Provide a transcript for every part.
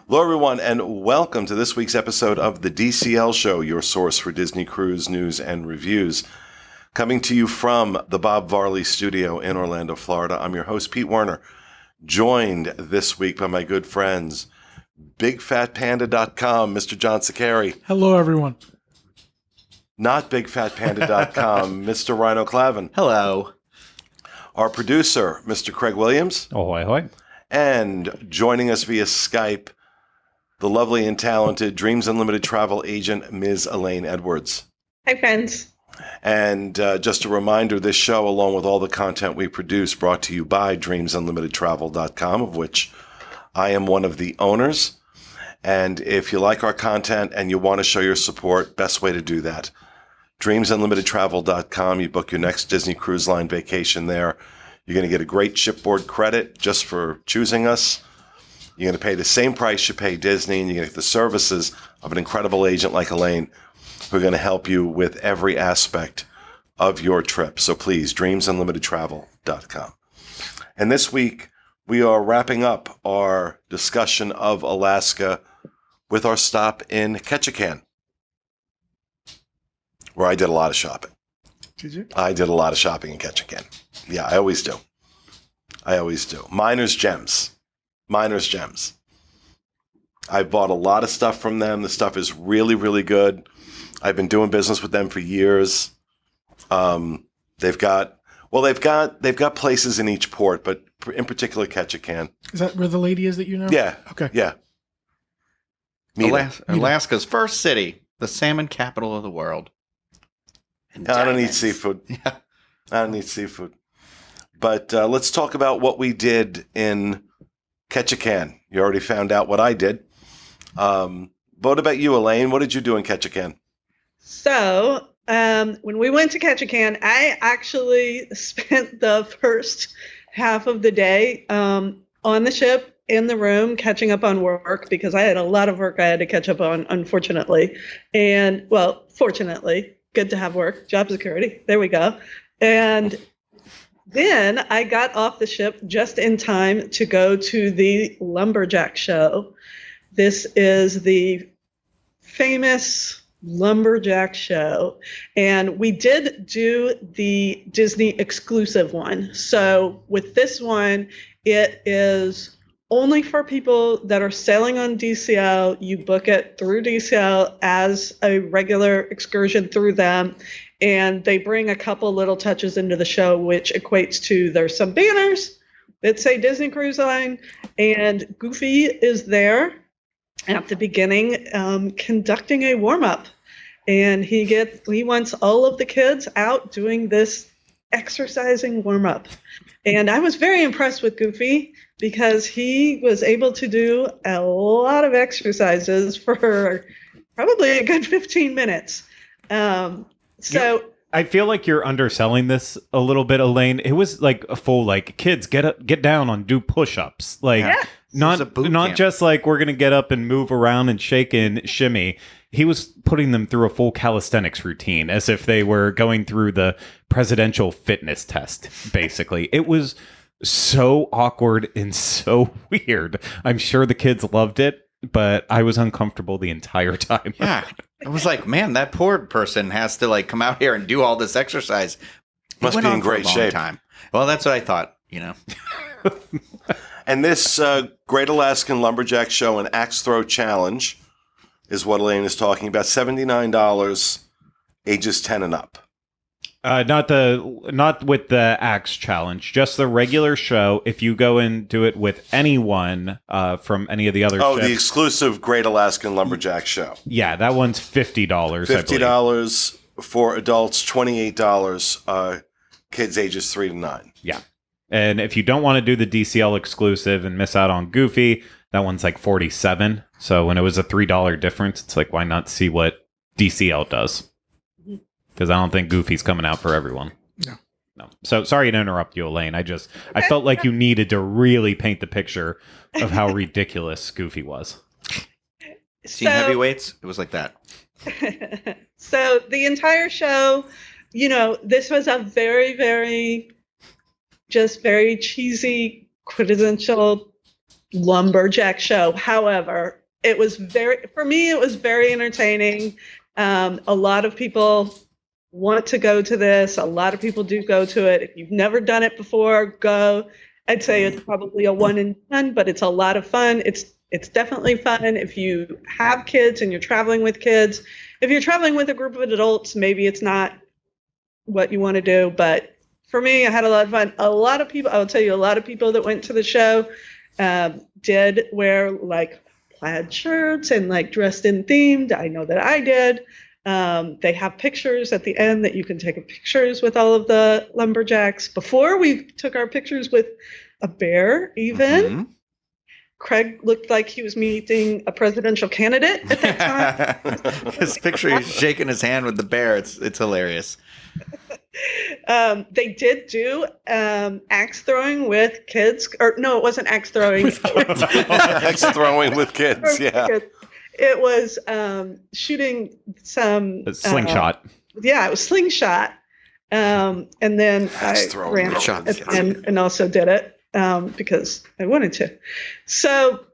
Hello, everyone, and welcome to this week's episode of the DCL Show, your source for Disney cruise news and reviews. Coming to you from the Bob Varley Studio in Orlando, Florida. I'm your host, Pete Werner, joined this week by my good friends, BigFatPanda.com, Mr. John Sicari. Hello, everyone. Not BigFatPanda.com, Mr. Rhino Clavin. Hello. Our producer, Mr. Craig Williams. Ahoy, ahoy. And joining us via Skype, the lovely and talented Dreams Unlimited travel agent, Ms. Elaine Edwards. Hi, friends. And just a reminder, this show, along with all the content we produce, brought to you by DreamsUnlimitedTravel.com, of which I am one of the owners. And if you like our content and you want to show your support, best way to do that, DreamsUnlimitedTravel.com. You book your next Disney Cruise Line vacation there. You're going to get a great shipboard credit just for choosing us. You're going to pay the same price you pay Disney, and you're going to get the services of an incredible agent like Elaine, who are going to help you with every aspect of your trip. So please, DreamsUnlimitedTravel.com. And this week, we are wrapping up our discussion of Alaska with our stop in Ketchikan, where I did a lot of shopping. Did you? I did a lot of shopping in Ketchikan. Yeah, I always do. Miner's Gems. I bought a lot of stuff from them. The stuff is really, really good. I've been doing business with them for years. They've got places in each port, but in particular Ketchikan. Is that where the lady is that you know? Yeah. Okay. Yeah. Alaska's first city, the salmon capital of the world. And I don't eat diamonds. seafood. Yeah. I don't eat seafood. But let's talk about what we did in Ketchikan. You already found out what I did. What about you, Elaine? What did you do in Ketchikan? So, when we went to Ketchikan, I actually spent the first half of the day on the ship in the room catching up on work because I had a lot of work I had to catch up on, unfortunately. And, well, fortunately, good to have work, job security. There we go. And then I got off the ship just in time to go to the Lumberjack Show. This is the famous Lumberjack Show. And we did do the Disney exclusive one. So with this one, it is only for people that are sailing on DCL. You book it through DCL as a regular excursion through them. And they bring a couple little touches into the show, which equates to there's some banners that say Disney Cruise Line, and Goofy is there at the beginning conducting a warm-up. And he wants all of the kids out doing this exercising warm-up. And I was very impressed with Goofy because he was able to do a lot of exercises for probably a good 15 minutes. I feel like you're underselling this a little bit, Elaine. It was like a full kids get down and do push-ups. Not just like we're gonna get up and move around and shake and shimmy. He was putting them through a full calisthenics routine as if they were going through the presidential fitness test, basically. It was so awkward and so weird. I'm sure the kids loved it, but I was uncomfortable the entire time. Yeah. I was like, man, that poor person has to come out here and do all this exercise. Must be in great shape. Time. Well, that's what I thought, And this Great Alaskan Lumberjack Show and Axe Throw Challenge is what Elaine is talking about. $79, ages 10 and up. Not with the axe challenge, just the regular show. If you go and do it with anyone from any of the other ships. The exclusive Great Alaskan Lumberjack Show. Yeah, that one's $50. $50 for adults, $28 kids ages 3 to 9. Yeah. And if you don't want to do the DCL exclusive and miss out on Goofy, that one's like $47. So when it was a $3 difference, it's like, why not see what DCL does? Because I don't think Goofy's coming out for everyone. No. So sorry to interrupt you, Elaine. I felt like you needed to really paint the picture of how ridiculous Goofy was. Seen heavyweights? It was like that. So the entire show, this was a very, very, just very cheesy, quintessential lumberjack show. However, it was for me, it was very entertaining. A lot of people want to go to this. A lot of people do go to it. If you've never done it before, go. I'd say it's probably a 1 in 10, but it's a lot of fun. It's definitely fun if you have kids and you're traveling with kids. If you're traveling with a group of adults, maybe it's not what you want to do. But for me, I had a lot of fun. A lot of people, I will tell you, a lot of people that went to the show did wear like plaid shirts and like dressed in themed. I know that I did. They have pictures at the end that you can take pictures with all of the lumberjacks. Before we took our pictures with a bear, even. Mm-hmm. Craig looked like he was meeting a presidential candidate at that time. His picture, he's shaking his hand with the bear. It's hilarious. They did do axe throwing with kids. Or no, it wasn't axe throwing. Axe throwing with kids, yeah. It was shooting some slingshot. Yeah, it was slingshot. And then I ran and also did it because I wanted to. So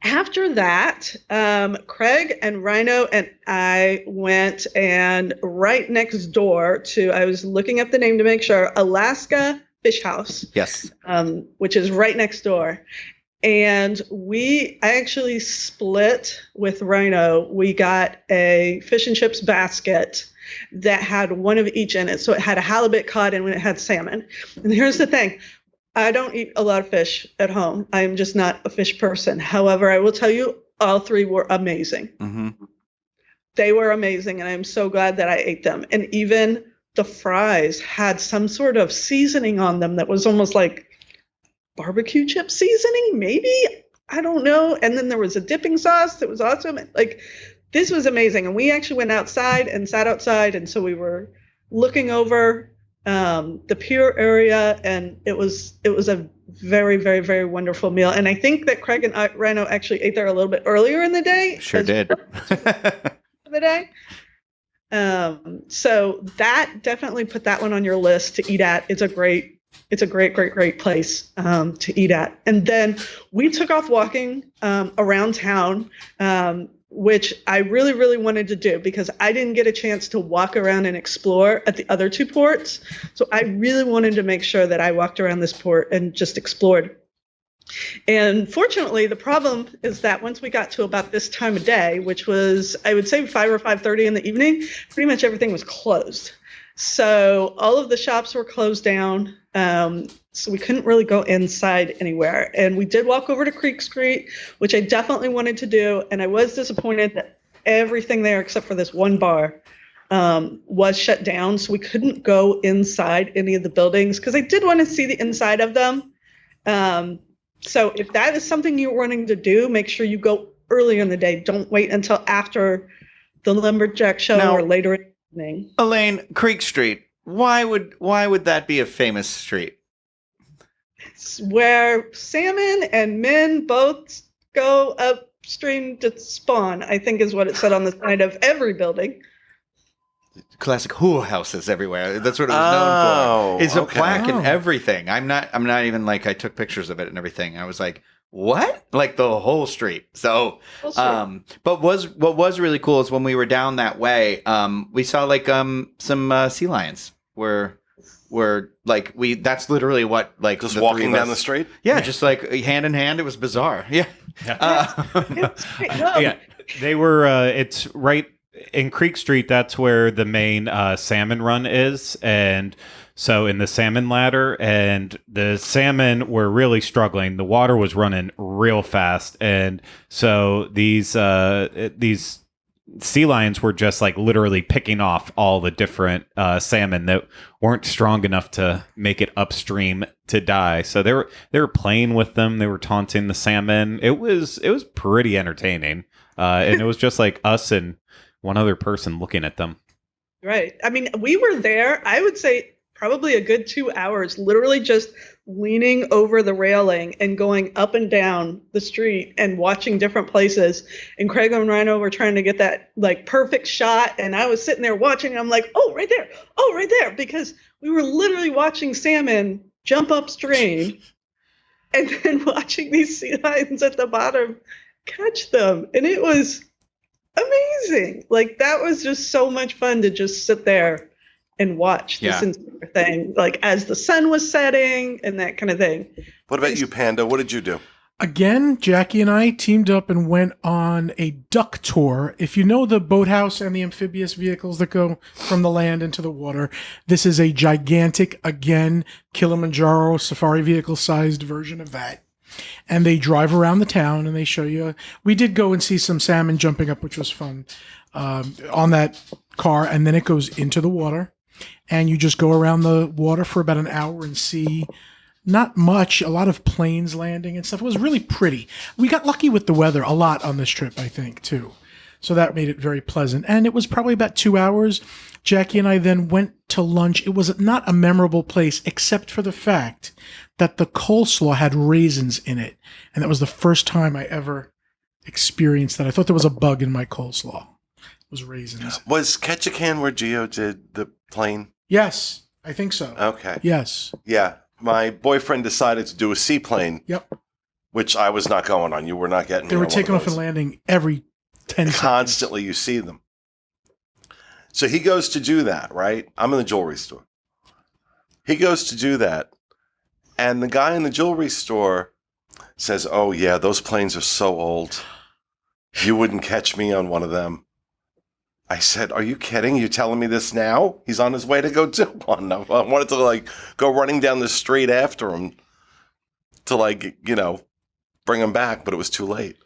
after that, Craig and Rhino and I went and right next door to, I was looking up the name to make sure, Alaska Fish House. Yes. Which is right next door. And I actually split with Rhino. We got a fish and chips basket that had one of each in it. So it had a halibut, cod, and it had salmon. And here's the thing. I don't eat a lot of fish at home. I'm just not a fish person. However, I will tell you, all three were amazing. Mm-hmm. They were amazing, and I'm so glad that I ate them. And even the fries had some sort of seasoning on them that was almost like barbecue chip seasoning, maybe? I don't know. And then there was a dipping sauce that was awesome. Like, this was amazing. And we actually went outside and sat outside. And so we were looking over the pier area, and it was a very, very, very wonderful meal. And I think that Craig and Rhino actually ate there a little bit earlier in the day. Sure did. The day. So that definitely put that one on your list to eat at. It's a great, great place to eat at. And then we took off walking around town, which I really, really wanted to do because I didn't get a chance to walk around and explore at the other two ports. So I really wanted to make sure that I walked around this port and just explored. And fortunately, the problem is that once we got to about this time of day, which was, I would say 5 or 5:30 in the evening, pretty much everything was closed. So all of the shops were closed down. So we couldn't really go inside anywhere. And we did walk over to Creek Street, which I definitely wanted to do. And I was disappointed that everything there, except for this one bar, was shut down. So we couldn't go inside any of the buildings because I did want to see the inside of them. So if that is something you're wanting to do, make sure you go early in the day. Don't wait until after the Lumberjack Show or later in the evening. Elaine, Creek Street. Why would that be a famous street? It's where salmon and men both go upstream to spawn, I think is what it said on the side of every building. Classic hula houses everywhere. That's what it was known for. It's a plaque and everything. I'm not even like, I took pictures of it and everything. I was like, what? Like the whole street. So, but what was really cool is when we were down that way, we saw like some sea lions were like that's literally what like just walking down the street. Yeah, just like hand in hand. It was bizarre. Yeah. Yeah, they were. It's right in Creek Street. That's where the main salmon run is, and so in the salmon ladder, and the salmon were really struggling. The water was running real fast, and so these sea lions were just like literally picking off all the different salmon that weren't strong enough to make it upstream to die. So they were playing with them. They were taunting the salmon. It was pretty entertaining, and it was just like us and one other person looking at them. Right. I mean, we were there, I would say probably a good 2 hours, literally just leaning over the railing and going up and down the street and watching different places. And Craig and Rhino were trying to get that like perfect shot. And I was sitting there watching. And I'm like, oh, right there. Oh, right there. Because we were literally watching salmon jump upstream and then watching these sea lions at the bottom catch them. And it was amazing. Like, that was just so much fun to just sit there and watch this entire thing, like as the sun was setting and that kind of thing. What about you, Panda? What did you do? Again, Jackie and I teamed up and went on a duck tour. If you know the boathouse and the amphibious vehicles that go from the land into the water, this is a gigantic, again, Kilimanjaro safari vehicle sized version of that. And they drive around the town and they show you. We did go and see some salmon jumping up, which was fun, on that car. And then it goes into the water. And you just go around the water for about an hour and see not much, a lot of planes landing and stuff. It was really pretty. We got lucky with the weather a lot on this trip, I think, too. So that made it very pleasant. And it was probably about 2 hours. Jackie and I then went to lunch. It was not a memorable place, except for the fact that the coleslaw had raisins in it. And that was the first time I ever experienced that. I thought there was a bug in my coleslaw. It was raisins. Was Ketchikan where Gio did the plane? Yes, I think so. Okay. Yes. Yeah. My boyfriend decided to do a seaplane. Yep. Which I was not going on. You were not getting me. They were on taking one of off and those. landing every 10 seconds. Constantly you see them. So he goes to do that, right? I'm in the jewelry store. He goes to do that. And the guy in the jewelry store says, "Oh, yeah, those planes are so old. You wouldn't catch me on one of them." I said, "Are you kidding? You telling me this now?" He's on his way to go do one. I wanted to go running down the street after him to bring him back, but it was too late.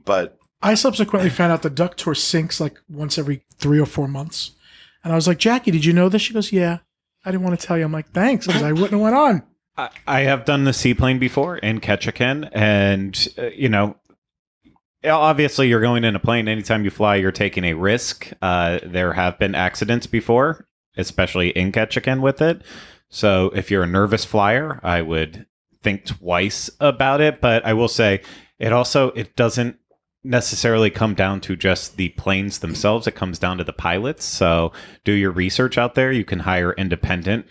But I subsequently found out the duck tour sinks like once every 3 or 4 months. And I was like, "Jackie, did you know this?" She goes, "Yeah." I didn't want to tell you. I'm like, "Thanks," because I wouldn't have went on. I have done the seaplane before in Ketchikan, and obviously you're going in a plane. Anytime you fly, you're taking a risk. There have been accidents before, especially in Ketchikan with it. So if you're a nervous flyer, I would think twice about it. But I will say it doesn't necessarily come down to just the planes themselves. It comes down to the pilots. So do your research out there. You can hire independent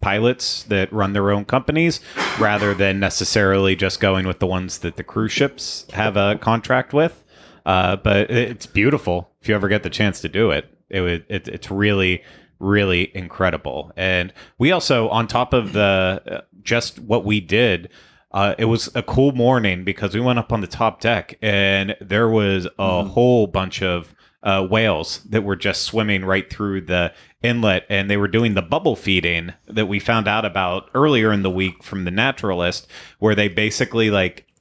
pilots that run their own companies rather than necessarily just going with the ones that the cruise ships have a contract with. But it's beautiful if you ever get the chance to do it. It's really, really incredible. And we also, on top of the just what we did, it was a cool morning because we went up on the top deck and there was a whole bunch of whales that were just swimming right through the inlet, and they were doing the bubble feeding that we found out about earlier in the week from the naturalist, where they basically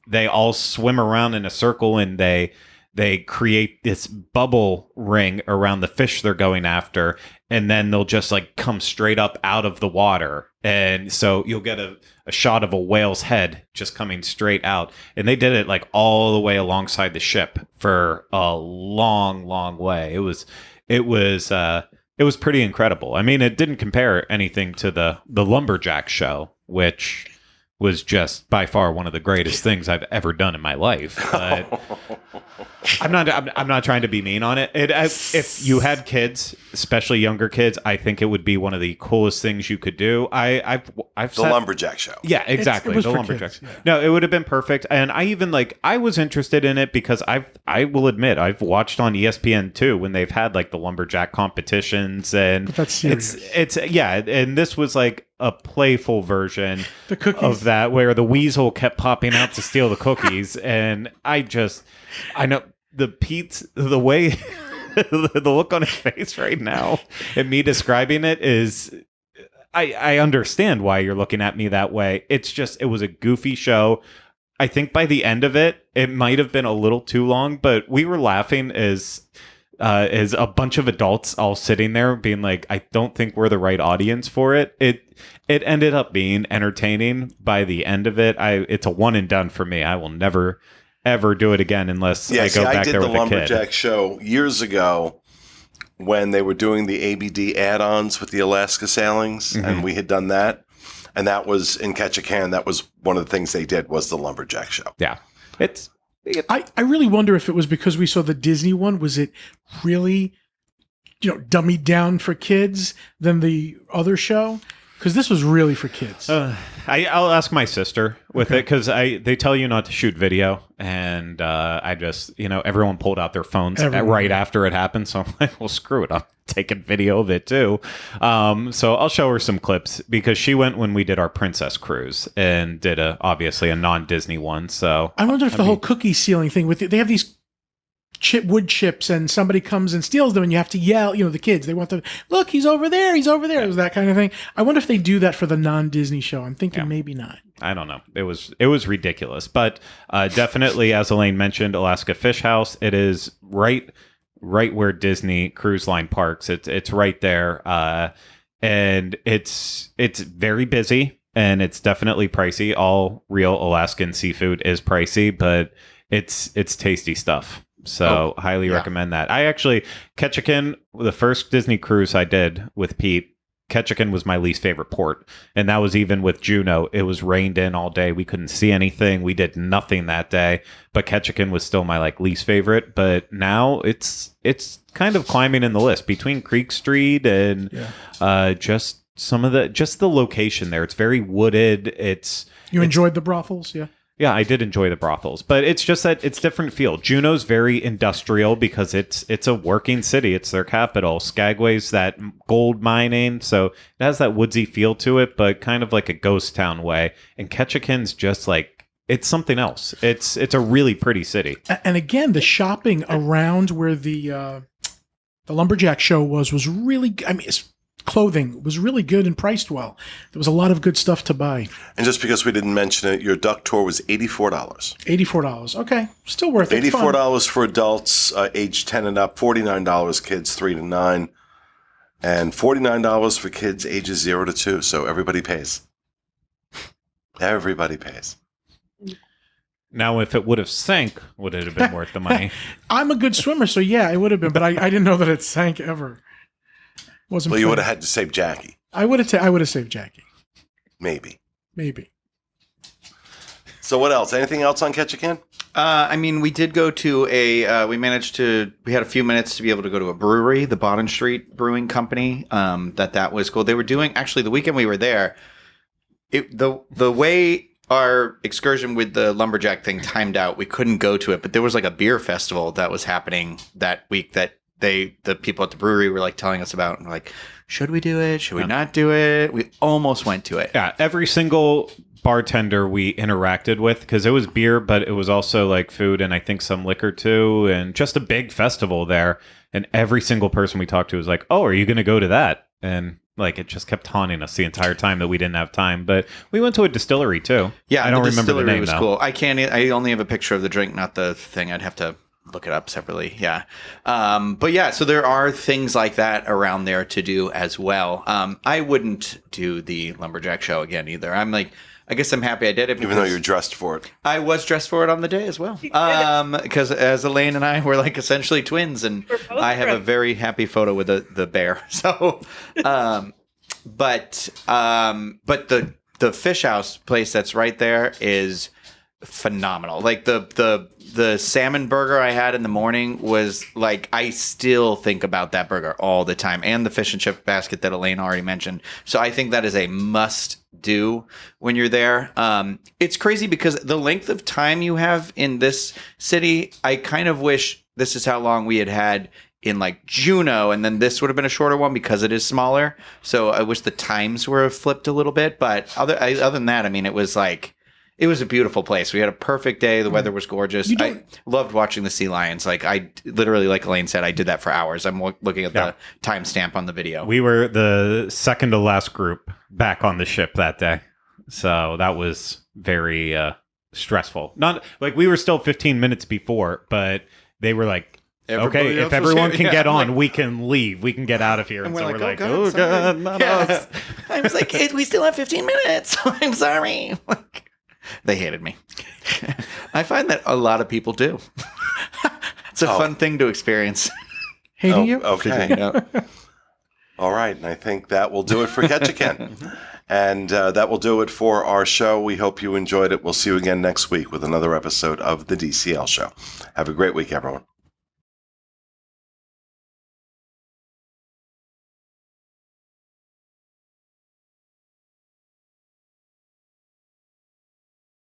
they all swim around in a circle and they create this bubble ring around the fish they're going after, and then they'll just come straight up out of the water. And so you'll get a shot of a whale's head just coming straight out. And they did it all the way alongside the ship for a long, long way. It was pretty incredible. I mean, it didn't compare anything to the Lumberjack Show, which was just by far one of the greatest things I've ever done in my life. But I'm not trying to be mean on it. If you had kids, especially younger kids, I think it would be one of the coolest things you could do. I've the Lumberjack Show. Yeah, exactly. It was the for Lumberjack. kids, yeah. No, it would have been perfect. And I even I was interested in it because I will admit I've watched on ESPN too when they've had the Lumberjack competitions, and But that's serious. it's and this was a playful version The cookies. of that where the weasel kept popping out to steal the cookies. And I know the way the look on his face right now and me describing it is, I understand why you're looking at me that way. It was a goofy show. I think by the end of it, it might have been a little too long, but we were laughing as a bunch of adults all sitting there being like, I don't think we're the right audience for it. It ended up being entertaining by the end of it. It's a one and done for me. I will never ever do it again unless I go back there with a kid. I did the Lumberjack Show years ago when they were doing the ABD add-ons with the Alaska sailings, and we had done that. And that was in Ketchikan. That was one of the things they did was the Lumberjack Show. Yeah. I really wonder if it was because we saw the Disney one. Was it really, dummied down for kids than the other show? Because this was really for kids. I'll ask my sister with it because they tell you not to shoot video, and I just everyone pulled out their phones right after it happened, so I'm like, well, screw it, I'm taking video of it too. So I'll show her some clips because she went when we did our princess cruise and did obviously a non-Disney one. So I wonder if the whole cookie sealing thing with it, they have these wood chips and somebody comes and steals them and you have to yell, the kids, they want to look, he's over there. It was that kind of thing. I wonder if they do that for the non-Disney show. I'm thinking maybe not. I don't know. It was ridiculous, but definitely, as Elaine mentioned, Alaska Fish House. It is right where Disney Cruise Line parks. It's right there, and it's very busy and it's definitely pricey. All real Alaskan seafood is pricey, but it's tasty stuff. So highly recommend that. I actually, Ketchikan, the first Disney cruise I did with Pete, Ketchikan was my least favorite port. And that was even with Juneau. It was rained in all day. We couldn't see anything. We did nothing that day. But Ketchikan was still my least favorite. But now it's kind of climbing in the list between Creek Street and just the location there. It's very wooded. You enjoyed the brothels, yeah? Yeah, I did enjoy the brothels, but it's just that it's different feel. Juneau's very industrial because it's a working city. It's their capital. Skagway's that gold mining, so it has that woodsy feel to it, but kind of like a ghost town way. And Ketchikan's just it's something else. It's a really pretty city. And again, the shopping around where the Lumberjack Show was really, clothing was really good and priced well. There was a lot of good stuff to buy. And just because we didn't mention it, your duck tour was $84. $84. Okay. Still worth it. $84 for adults age 10 and up, $49 kids 3 to 9, and $49 for kids ages 0 to 2. So everybody pays. Everybody pays. Now, if it would have sank, would it have been worth the money? I'm a good swimmer, so yeah, it would have been, but I didn't know that it sank ever. You would have had to save Jackie. I would have saved Jackie. Maybe. So what else? Anything else on Ketchikan? We did go to we had a few minutes to be able to go to a brewery, the Bottom Street Brewing Company. That was cool. They were doing, actually, the weekend we were there, the way our excursion with the lumberjack thing timed out, we couldn't go to it, but there was a beer festival that was happening that week that the people at the brewery were telling us about, and we're like, should we do it? Should we not do it? We almost went to it. Yeah, every single bartender we interacted with, because it was beer, but it was also food and I think some liquor too, and just a big festival there. And every single person we talked to was like, "Oh, are you going to go to that?" And it just kept haunting us the entire time that we didn't have time. But we went to a distillery too. Yeah, I don't remember the name. Was cool. I only have a picture of the drink, not the thing. I'd have to look it up separately. Yeah. But yeah, so there are things like that around there to do as well. I wouldn't do the Lumberjack Show again either. I guess I'm happy I did it. Even though you're dressed for it. I was dressed for it on the day as well. Because as Elaine and I were essentially twins, and I have a very happy photo with the bear. So, but the fish house place that's right there is phenomenal. The salmon burger I had in the morning was I still think about that burger all the time, and the fish and chip basket that Elaine already mentioned. So I think that is a must do when you're there. It's crazy because the length of time you have in this city, I kind of wish this is how long we had in Juneau, and then this would have been a shorter one because it is smaller. So I wish the times were flipped a little bit, but other than that, it was a beautiful place. We had a perfect day. The weather was gorgeous. I loved watching the sea lions. I literally, like Elaine said, I did that for hours. I'm looking at the timestamp on the video. We were the second to last group back on the ship that day. So that was very stressful. Not we were still 15 minutes before, but they were okay, if everyone can get on, we can leave. We can get out of here. And so we're oh God, not us. I was we still have 15 minutes. I'm sorry. They hated me. I find that a lot of people do. It's a fun thing to experience. Hating you? Okay. All right. And I think that will do it for Ketchikan. And that will do it for our show. We hope you enjoyed it. We'll see you again next week with another episode of the DCL Show. Have a great week, everyone.